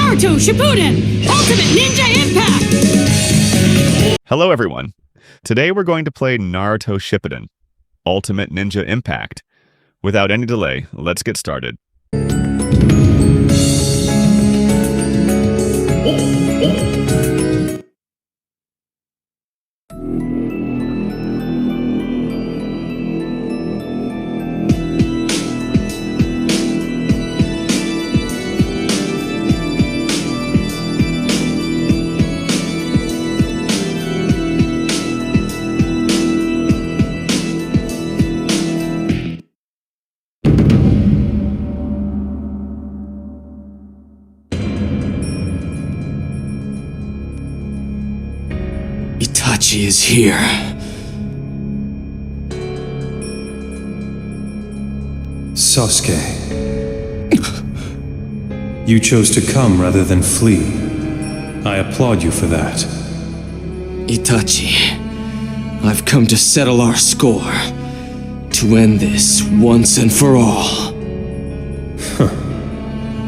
Naruto Shippuden! Ultimate Ninja Impact! Hello everyone. Today we're going to play Naruto Shippuden, Ultimate Ninja Impact. Without any delay, let's get started. Itachi is here. Sasuke. You chose to come rather than flee. I applaud you for that. Itachi, I've come to settle our score. To end this once and for all.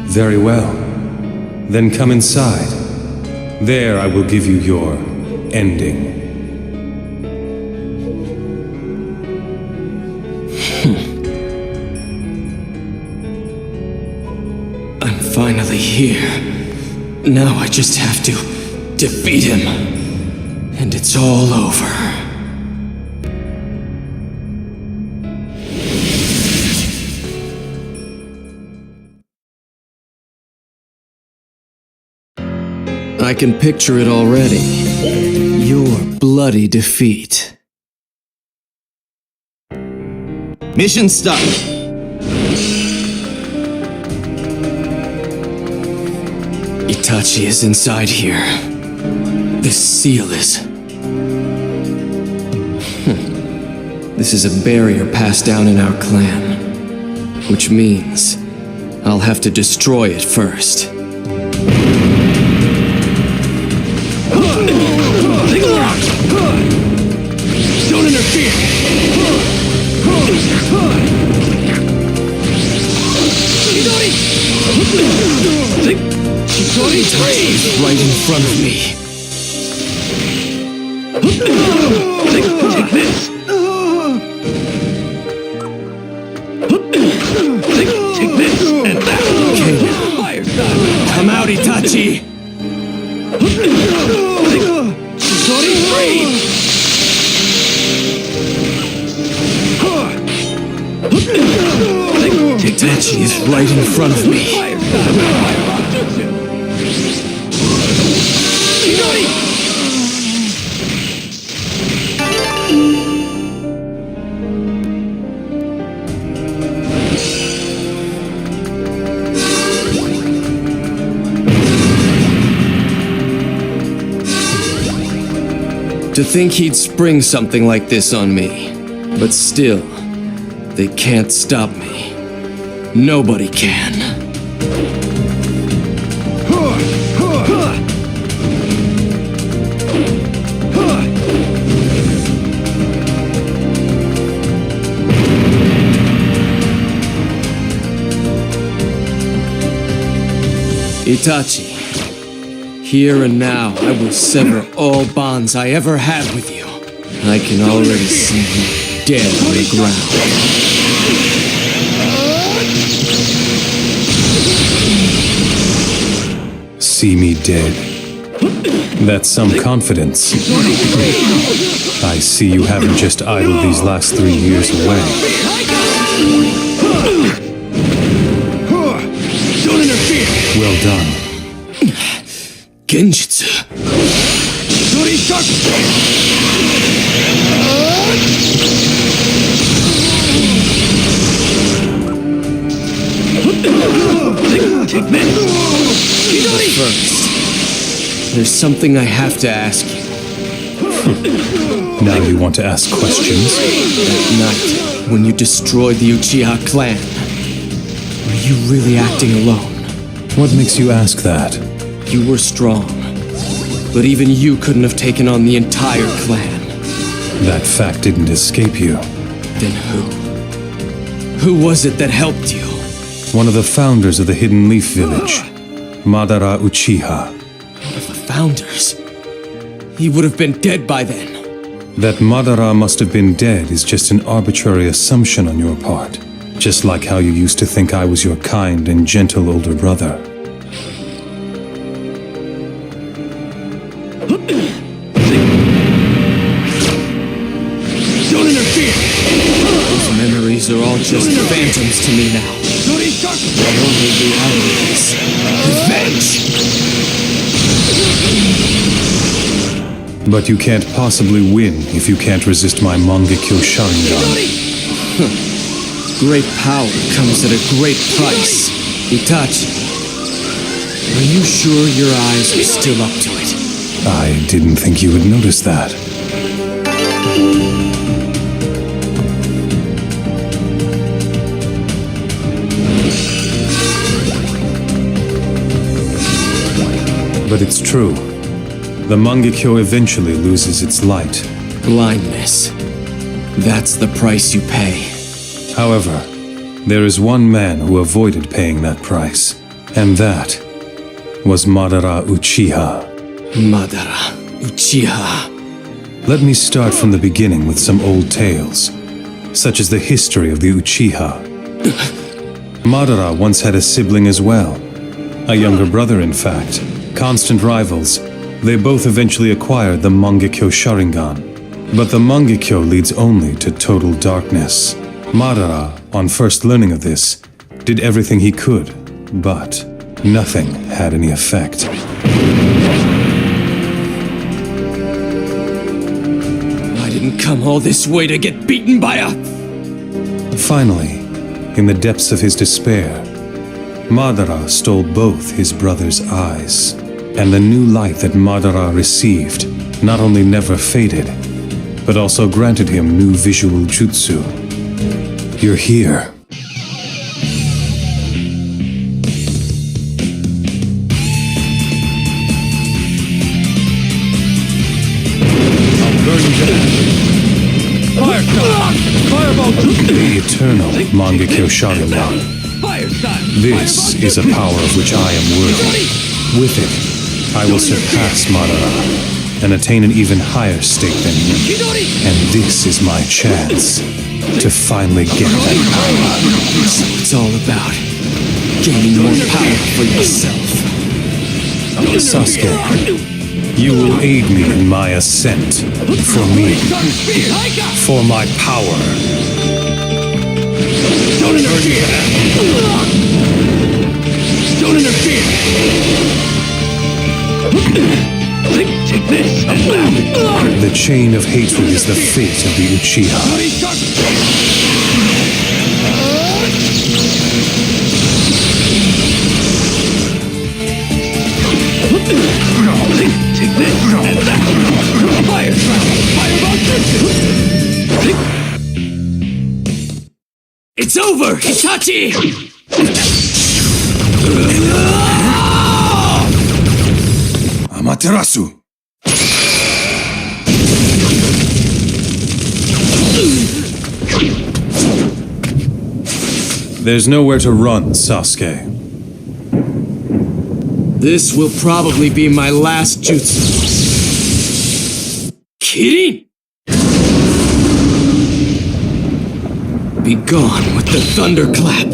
Very well. Then come inside. There I will give you your ending. I'm finally here. Now I just have to defeat him. And it's all over. I can picture it already. Your bloody defeat. Mission start! Itachi is inside here. This seal is... This is a barrier passed down in our clan. Which means I'll have to destroy it first. Don't interfere! Itachi's right in front of me. Take this! Take this and that! Okay now. Come out, Itachi! Itachi is right in front of me. To think he'd spring something like this on me. But still, they can't stop me. Nobody can. Itachi, here and now I will sever all bonds I ever had with you. I can already see you dead on the ground. See me dead. That's some confidence. I see you haven't just idled these last 3 years away. Don't interfere! Well done. Genjutsu. First, there's something I have to ask you. Now you want to ask questions? That night, when you destroyed the Uchiha clan, were you really acting alone? What makes you ask that? You were strong, but even you couldn't have taken on the entire clan. That fact didn't escape you. Then who? Who was it that helped you? One of the founders of the Hidden Leaf Village. Madara Uchiha. One of the founders. He would have been dead by then. That Madara must have been dead is just an arbitrary assumption on your part. Just like how you used to think I was your kind and gentle older brother. Don't interfere! Those memories are all just phantoms to me now. My only reality is revenge! But you can't possibly win if you can't resist my Mangekyo Sharingan. Great power comes at a great price. Itachi, are you sure your eyes are still up to it? I didn't think you would notice that. But it's true. The Mangekyo eventually loses its light. Blindness. That's the price you pay. However, there is one man who avoided paying that price, and that was Madara Uchiha. Madara Uchiha. Let me start from the beginning with some old tales, such as the history of the Uchiha. Madara once had a sibling as well, a younger brother in fact. Constant rivals, they both eventually acquired the Mangekyo Sharingan. But the Mangekyo leads only to total darkness. Madara, on first learning of this, did everything he could, but nothing had any effect. I didn't come all this way to get beaten by a... Finally, in the depths of his despair, Madara stole both his brother's eyes. And the new light that Madara received not only never faded, but also granted him new visual jutsu. You're here. I'll burn you to ashes. Fire shot! Fireball! The eternal Mangekyo Sharingan. Fire shot! This is a power of which I am worthy. With it, I will surpass Madara and attain an even higher state than him. And this is my chance to finally get that power. So it's all about gaining more power for yourself. Sasuke, you will aid me in my ascent. For me. For my power. Don't interfere! Don't interfere! Take this! The chain of hatred is the fate of the Uchiha. Take this and that! Fire! Fireball! It's over, Itachi! Amaterasu! There's nowhere to run, Sasuke. This will probably be my last jutsu. Kirin! Be gone with the thunderclap!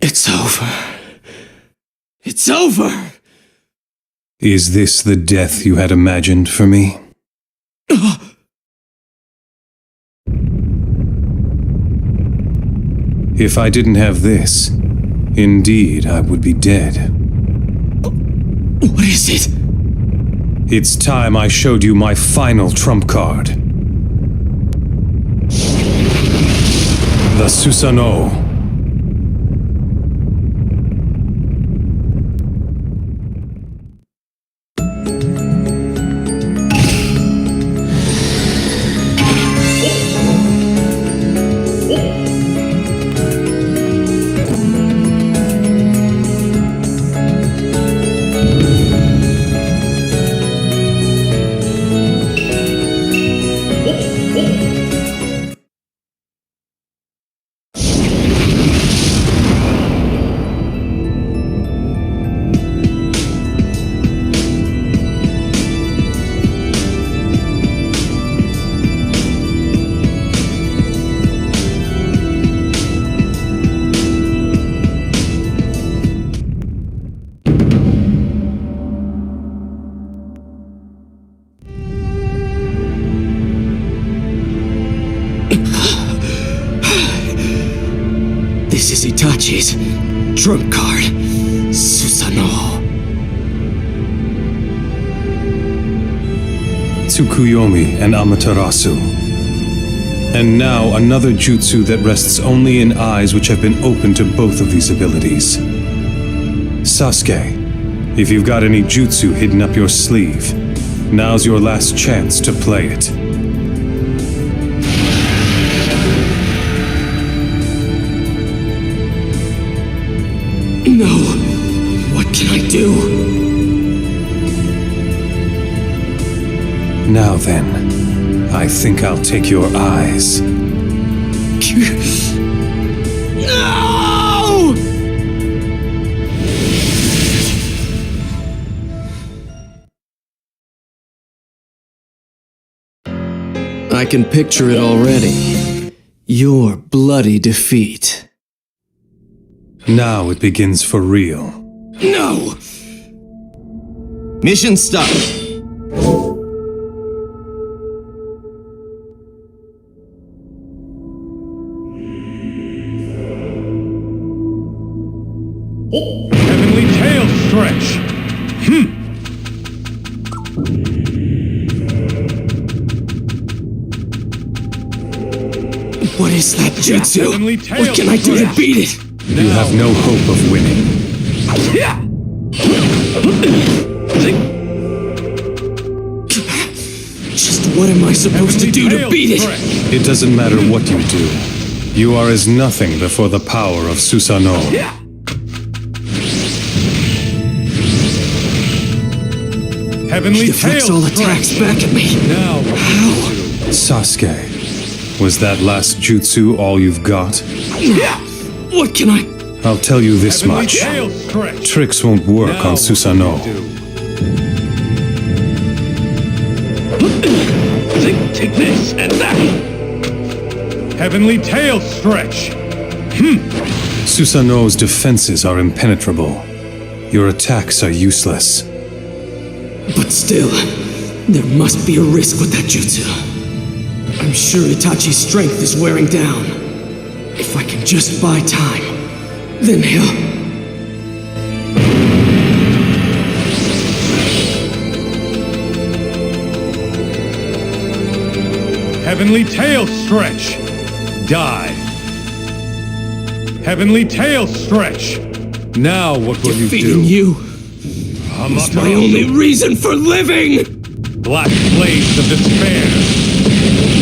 It's over. It's over! Is this the death you had imagined for me? If I didn't have this, indeed I would be dead. What is it? It's time I showed you my final trump card. The Susanoo. This is Itachi's trump card, Susanoo. Tsukuyomi and Amaterasu. And now another jutsu that rests only in eyes which have been open to both of these abilities. Sasuke, if you've got any jutsu hidden up your sleeve, now's your last chance to play it. No! What can I do? Now then, I think I'll take your eyes. No! I can picture it already. Your bloody defeat. Now it begins for real. No! Mission stop. Heavenly tail stretch. What is that jutsu? Heavenly tail What can I do to stretch. beat it? You have no hope of winning. Just what am I supposed to do to beat it? It doesn't matter what you do. You are as nothing before the power of Susanoo. Heavenly He deflects tail all attacks stretch. back at me. Now, How? Sasuke, was that last jutsu all you've got? What can I... I'll tell you this heavenly much. tail stretch. Tricks won't work Now on Susanoo. Take this and that. Heavenly tail stretch. Susanoo's defenses are impenetrable. Your attacks are useless. But still, there must be a risk with that jutsu. I'm sure Itachi's strength is wearing down. If I can just buy time, then he'll... Heavenly tail stretch. Die. Heavenly tail stretch. Now what will you Defeating do? you is my only reason for living! Black blades of despair.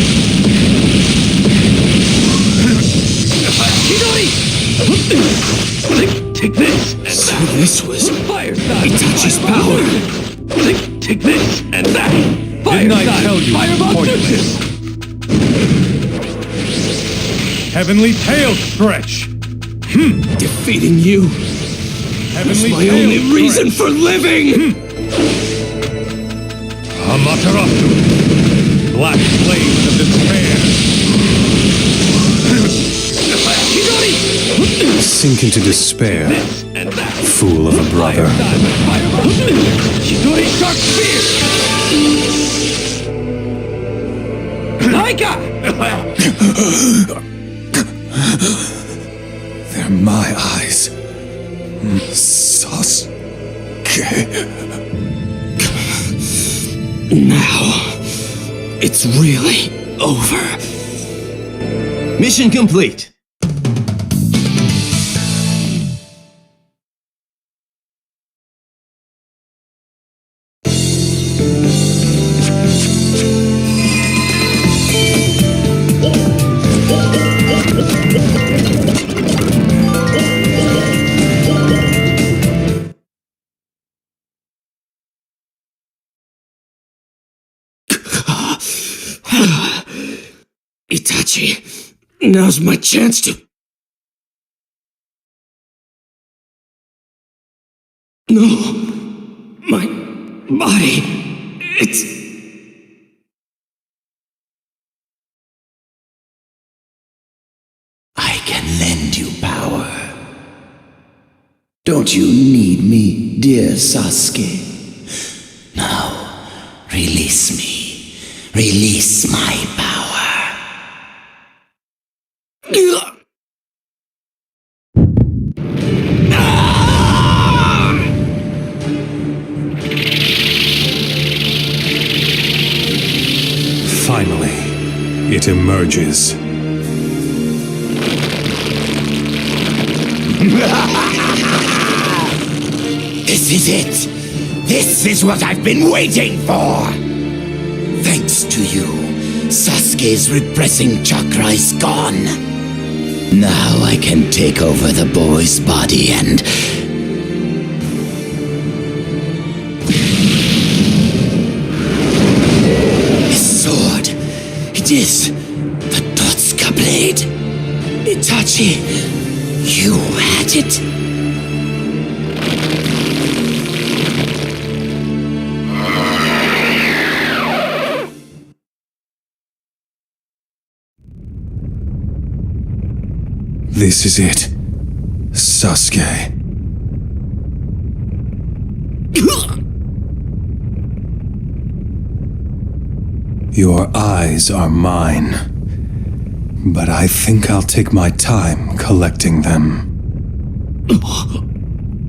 Take this. So this was Fireside. Itachi's power. Take this and that. Didn't I tell you it's pointless? Heavenly tail stretch. Defeating you Heavenly is my tail only stretch. reason for living! Amaterasu. Black flames of despair. Sink into despair, And that. fool of a brother. Chidori shark spear. Naika. They're my eyes. Sasuke. Now, it's really over. Mission complete. Itachi, now's my chance to... No, my body, it's... I can lend you power. Don't you need me, dear Sasuke? Now, release me. Release my power. Finally, it emerges. This is it! This is what I've been waiting for! Thanks to you, Sasuke's repressing chakra is gone. Now I can take over the boy's body and... His sword! It is the Totsuka blade! Itachi, you had it! This is it, Sasuke. Your eyes are mine, but I think I'll take my time collecting them.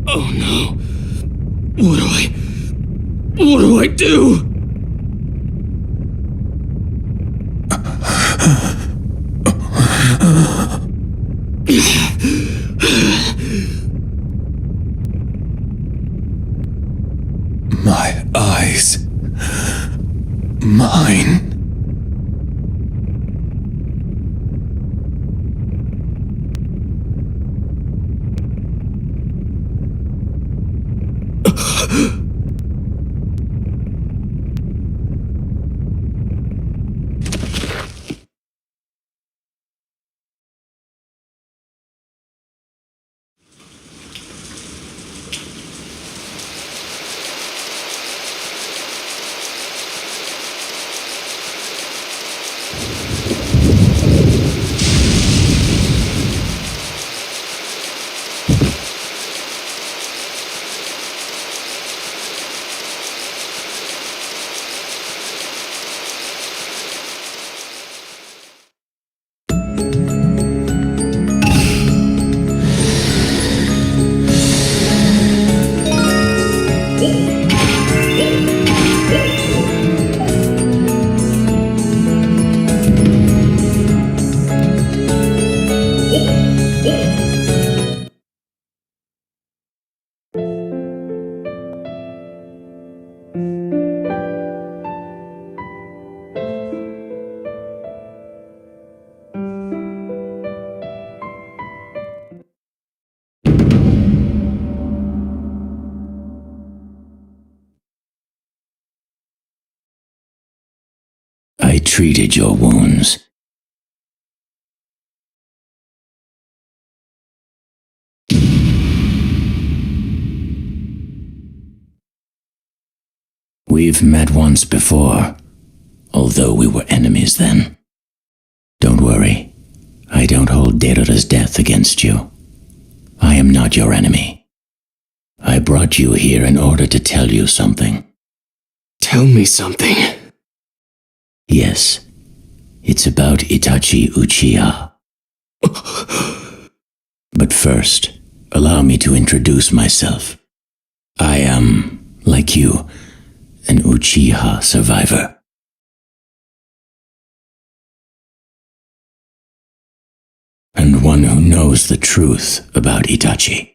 Oh no. What do I do? My eyes. Mine. I treated your wounds. We've met once before, although we were enemies then. Don't worry, I don't hold Deidara's death against you. I am not your enemy. I brought you here in order to tell you something. Tell me something. Yes, it's about Itachi Uchiha. But first, allow me to introduce myself. I am, like you, an Uchiha. Uchiha survivor. And one who knows the truth about Itachi.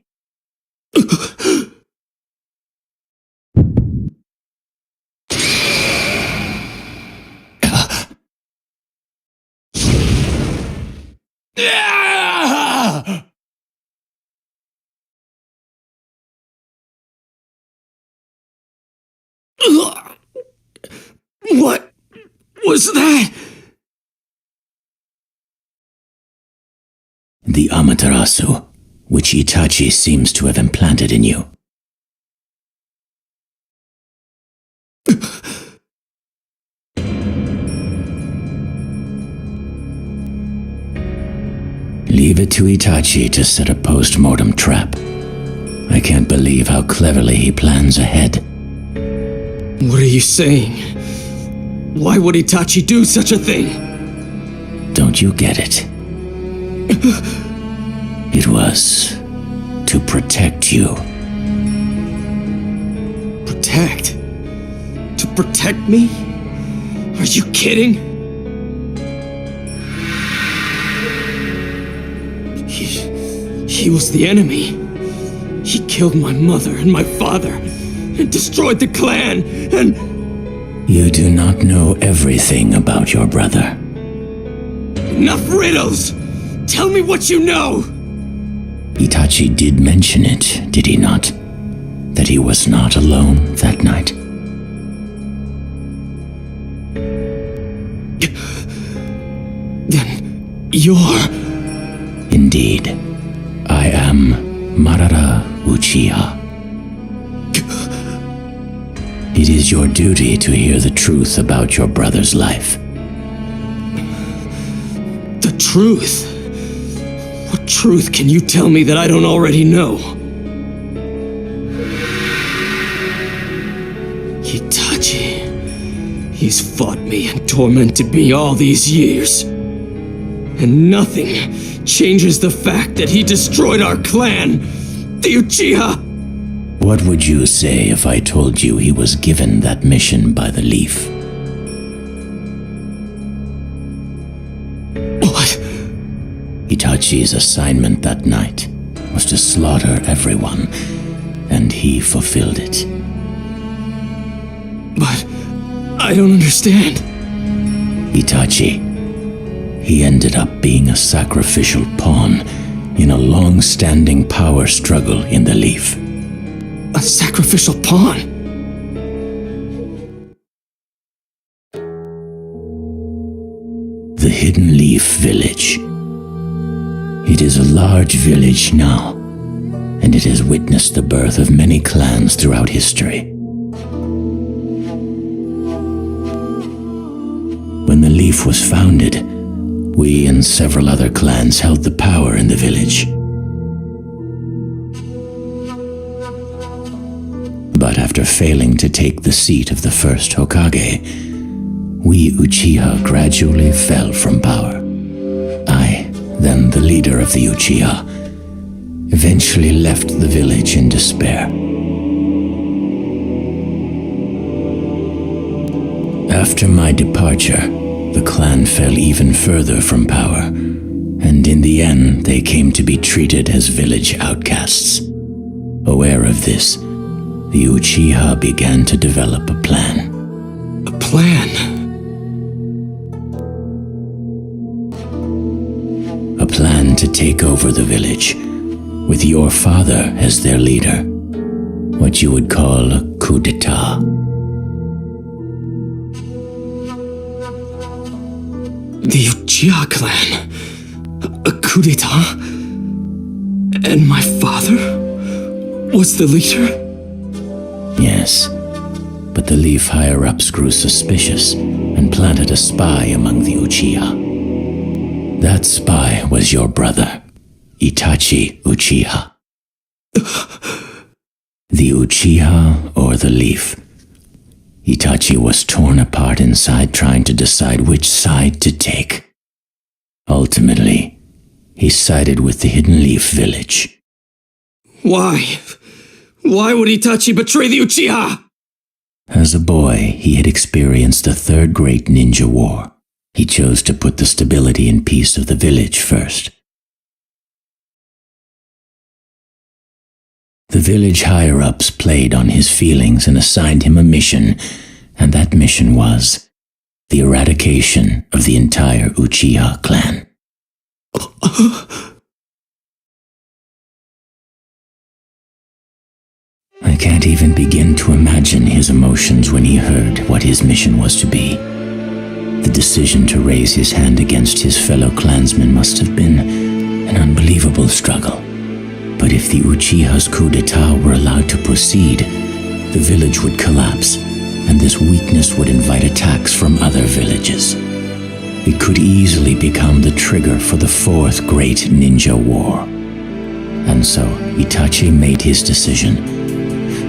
What was that? The Amaterasu, which Itachi seems to have implanted in you. Leave it to Itachi to set a post-mortem trap. I can't believe how cleverly he plans ahead. What are you saying? Why would Itachi do such a thing? Don't you get it? It was to protect you. Protect? To protect me? Are you kidding? He was the enemy. He killed my mother and my father and destroyed the clan and... You do not know everything about your brother. Enough riddles! Tell me what you know! Itachi did mention it, did he not? That he was not alone that night. Then you're... Indeed. I am Madara Uchiha. It is your duty to hear the truth about your brother's life. The truth? What truth can you tell me that I don't already know? Itachi. He's fought me and tormented me all these years. And nothing changes the fact that he destroyed our clan, the Uchiha! What would you say if I told you he was given that mission by the Leaf? What? Itachi's assignment that night was to slaughter everyone, and he fulfilled it. But I don't understand. Itachi. He ended up being a sacrificial pawn in a long-standing power struggle in the Leaf. A sacrificial pawn? The Hidden Leaf Village. It is a large village now, and it has witnessed the birth of many clans throughout history. When the Leaf was founded, we and several other clans held the power in the village. But after failing to take the seat of the first Hokage, we Uchiha gradually fell from power. I, then the leader of the Uchiha, eventually left the village in despair. After my departure, the clan fell even further from power, and in the end they came to be treated as village outcasts. Aware of this, the Uchiha began to develop a plan. A plan? A plan to take over the village, with your father as their leader. What you would call a coup d'etat. The Uchiha clan? A coup d'etat? And my father was the leader? Yes, but the Leaf higher-ups grew suspicious and planted a spy among the Uchiha. That spy was your brother, Itachi Uchiha. The Uchiha or the Leaf. Itachi was torn apart inside trying to decide which side to take. Ultimately, he sided with the Hidden Leaf Village. Why? Why would Itachi betray the Uchiha? As a boy, he had experienced the Third Great Ninja War. He chose to put the stability and peace of the village first. The village higher-ups played on his feelings and assigned him a mission, and that mission was the eradication of the entire Uchiha clan. I can't even begin to imagine his emotions when he heard what his mission was to be. The decision to raise his hand against his fellow clansmen must have been an unbelievable struggle. But if the Uchiha's coup d'etat were allowed to proceed, the village would collapse, and this weakness would invite attacks from other villages. It could easily become the trigger for the Fourth Great Ninja War. And so Itachi made his decision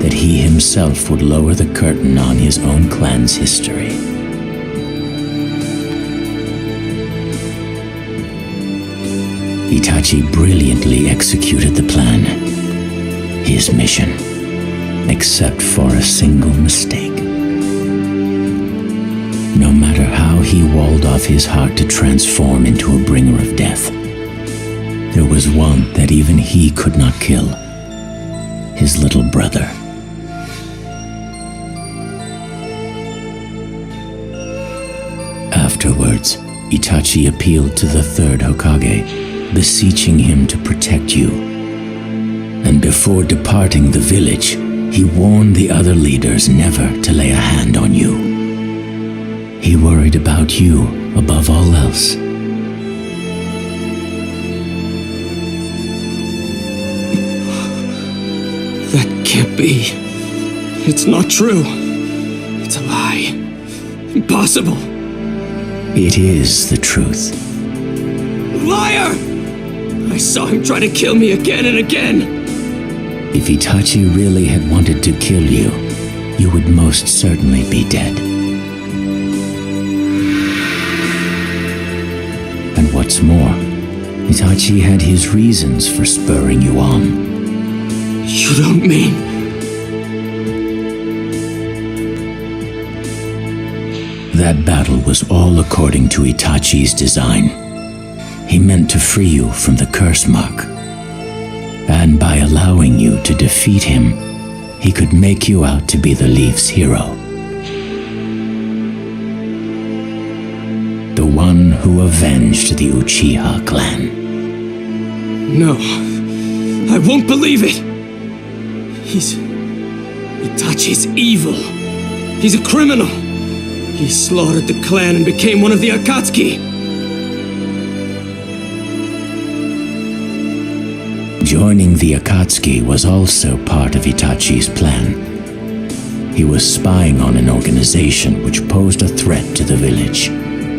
that he himself would lower the curtain on his own clan's history. Itachi brilliantly executed the plan, his mission, except for a single mistake. No matter how he walled off his heart to transform into a bringer of death, there was one that even he could not kill, his little brother. Afterwards, Itachi appealed to the third Hokage, beseeching him to protect you. And before departing the village, he warned the other leaders never to lay a hand on you. He worried about you above all else. That can't be. It's not true. It's a lie. Impossible. It is the truth. Liar! I saw him try to kill me again and again. If Itachi really had wanted to kill you, you would most certainly be dead. And what's more, Itachi had his reasons for spurring you on. You don't mean... That battle was all according to Itachi's design. He meant to free you from the curse mark. And by allowing you to defeat him, he could make you out to be the Leaf's hero. The one who avenged the Uchiha clan. No. I won't believe it. Itachi's evil. He's a criminal. He slaughtered the clan and became one of the Akatsuki. Joining the Akatsuki was also part of Itachi's plan. He was spying on an organization which posed a threat to the village.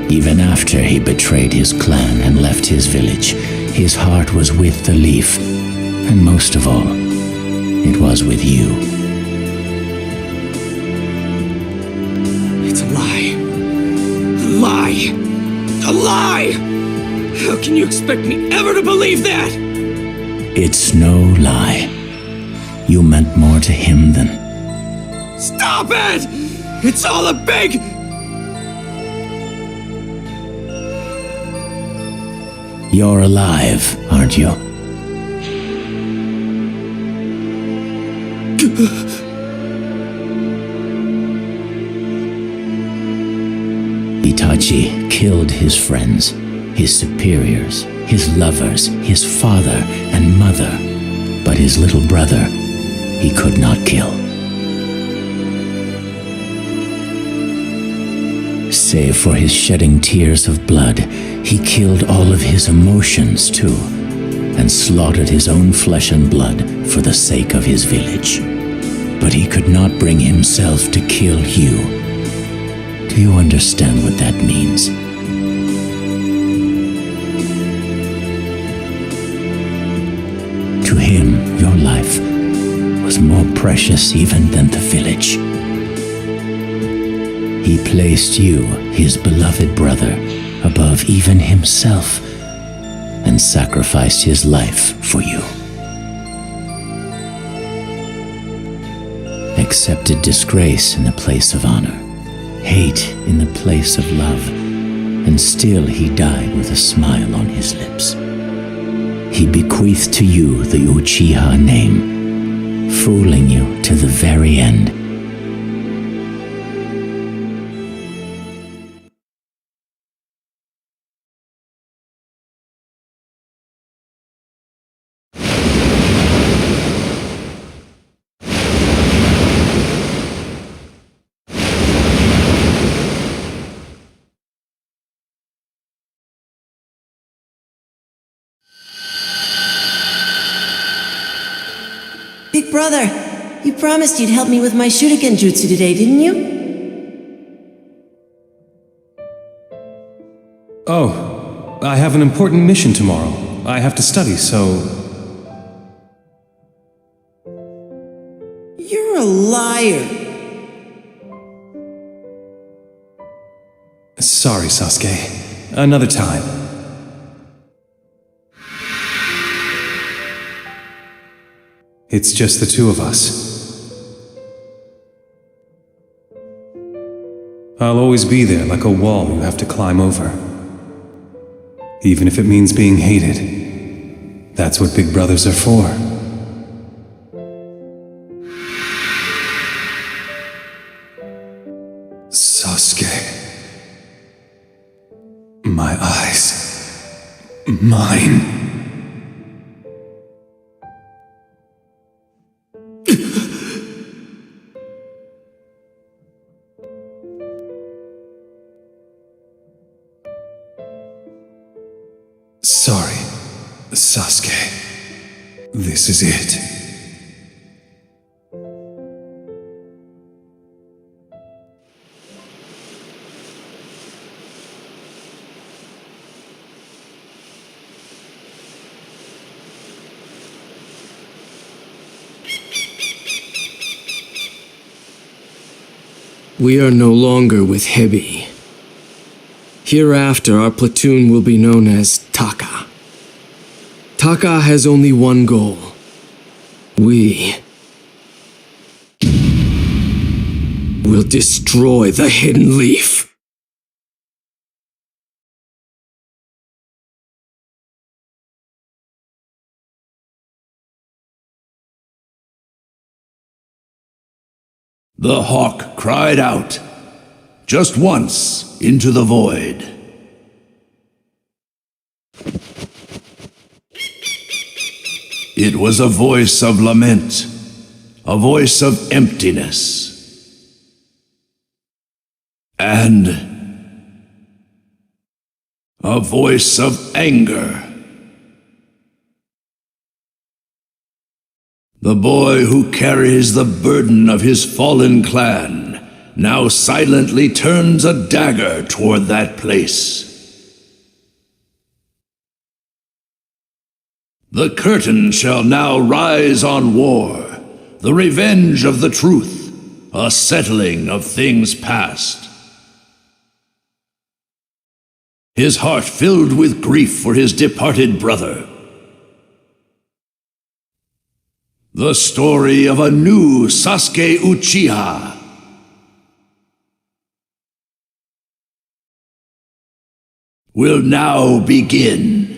Even after he betrayed his clan and left his village, his heart was with the Leaf, and most of all, it was with you. It's a lie. A lie. A lie! How can you expect me ever to believe that? It's no lie. You meant more to him than... Stop it! It's all a big... You're alive, aren't you? Itachi killed his friends, his superiors, his lovers, his father and mother, but his little brother he could not kill. Save for his shedding tears of blood, he killed all of his emotions too, and slaughtered his own flesh and blood for the sake of his village. But he could not bring himself to kill you. Do you understand what that means? To him, your life was more precious even than the village. He placed you, his beloved brother, above even himself, and sacrificed his life for you. accepted disgrace in the place of honor, hate in the place of love, and still he died with a smile on his lips. He bequeathed to you the Uchiha name, fooling you to the very end. Big brother, you promised you'd help me with my shuriken jutsu today, didn't you? Oh, I have an important mission tomorrow. I have to study, so... You're a liar. Sorry, Sasuke. Another time. It's just the two of us. I'll always be there like a wall you have to climb over. Even if it means being hated. That's what big brothers are for. Sasuke. My eyes. Mine. Sorry, Sasuke. This is it. We are no longer with Hebi. Hereafter, our platoon will be known as Taka. Taka has only one goal. We will destroy the Hidden Leaf. The hawk cried out, just once, into the void. It was a voice of lament, a voice of emptiness, and a voice of anger. The boy who carries the burden of his fallen clan now silently turns a dagger toward that place. The curtain shall now rise on war, the revenge of the truth, a settling of things past. His heart filled with grief for his departed brother. The story of a new Sasuke Uchiha. Will now begin.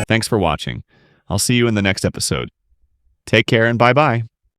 Thanks for watching. I'll see you in the next episode. Take care and bye-bye.